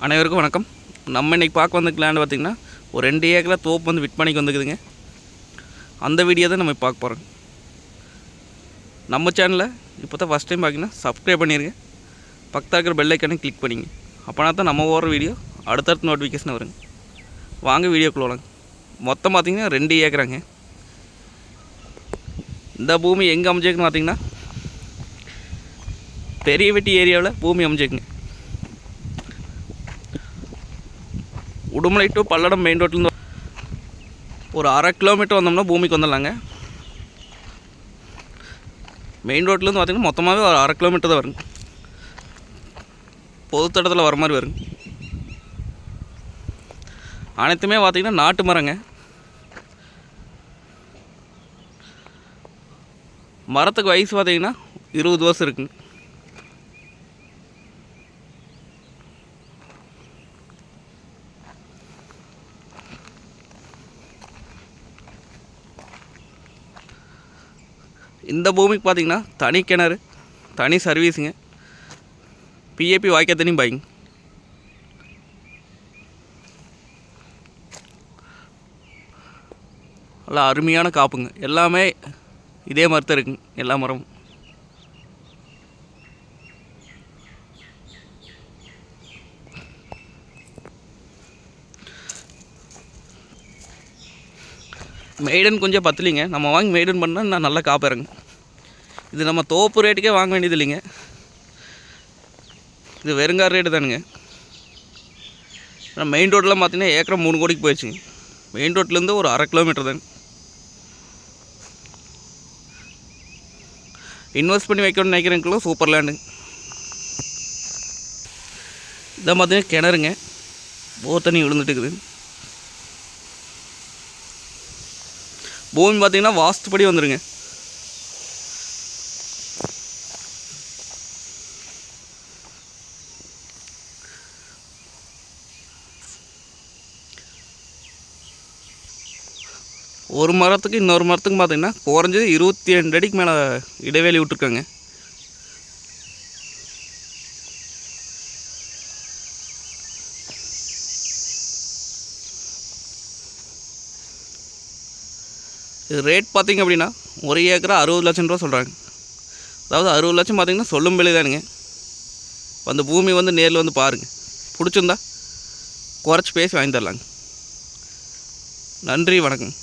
அனைவருக்கும் வணக்கம். நம்ம இன்றைக்கி பார்க்க வந்த லேண்ட் பார்த்திங்கன்னா ஒரு 2 ஏக்கரில் தோப்பு வந்து விற்பனைக்கு வந்துக்குதுங்க. அந்த வீடியோ தான் நம்ம பார்க்க போகிறோம். நம்ம சேனலில் இப்போ தான் ஃபஸ்ட் டைம் பார்த்திங்கன்னா சப்ஸ்கிரைப் பண்ணிடுங்க. பக்கத்தில் இருக்கிற பெல் ஐக்கானே கிளிக் பண்ணிங்க. அப்போனா தான் நம்ம போகிற வீடியோ அடுத்தடுத்து நோட்டிஃபிகேஷன் வருங்க. வாங்க வீடியோக்குள்ள வாங்க. மொத்தம் பார்த்திங்கன்னா 2 ஏக்கராங்க. இந்த பூமி எங்கே அமைஞ்சிருக்குன்னு பார்த்திங்கன்னா பெரிய வெட்டி ஏரியாவில் பூமி அமைஞ்சிருக்குங்க. உடுமலை டு பல்லடம் மெயின் ரோட்லேருந்து ஒரு 1/2 கிலோமீட்டர் வந்தோம்னா பூமிக்கு வந்துடலாங்க. மெயின் ரோட்லேருந்து பார்த்திங்கன்னா மொத்தமாகவே ஒரு 1/2 கிலோமீட்டர் தான் வருங்க. பொது தடத்தில் வர மாதிரி வருங்க. அனைத்துமே பார்த்திங்கன்னா நாட்டு மரங்க. மரத்துக்கு வயசு பார்த்திங்கன்னா 20 வருஷம் இருக்குங்க. இந்த பூமிக்கு பார்த்திங்கன்னா தனி கிணறு, தனி சர்வீஸுங்க. பிஏபி வாய்க்கால் தண்ணி பாய்ங்க. நல்லா அருமையான காப்புங்க. எல்லாமே இதே மாதிரி தான் இருக்குங்க. எல்லா மரமும் மெய்டன் கொஞ்சம் பத்தலிங்க. நம்ம வாங்கி மெய்டன் பண்ணால் நான் நல்லா காப்பேறேங்க. இது நம்ம தோப்பு ரேட்டுக்கே வாங்க வேண்டியது இல்லைங்க. இது வெறுங்கார ரேட்டு தானுங்க. ஆனால் மெயின் ரோடெலாம் பார்த்திங்கன்னா ஏக்கரை 3 கோடிக்கு போயிடுச்சுங்க. மெயின் ரோட்லேருந்து ஒரு 1/2 கிலோமீட்டர் தாங்க. இன்வெஸ்ட் பண்ணி வைக்கணும்னு நினைக்கிறவங்களும் சூப்பர் லேண்டுங்க. இதான் பார்த்திங்கன்னா கிணறுங்க. போர் தண்ணி விழுந்துட்டு இருக்குது. பூமி பார்த்திங்கன்னா வாஸ்துப்படி வந்துடுங்க. ஒரு மரத்துக்கு இன்னொரு மரத்துக்கு பார்த்திங்கன்னா குறைஞ்சது 22 அடிக்கு மேலே இடைவெளி விட்டுருக்காங்க. இது ரேட் பார்த்திங்க அப்படின்னா ஒரு ஏக்கரா 60 லட்சம் ரூபா சொல்கிறாங்க. அதாவது 60 லட்சம் பார்த்திங்கன்னா சொல்லும் விலை தானுங்க. அந்த பூமி வந்து நேரில் வந்து பாருங்கள். பிடிச்சிருந்தா குறைச்சி பேசி வாங்கி தரலாங்க. நன்றி, வணக்கம்.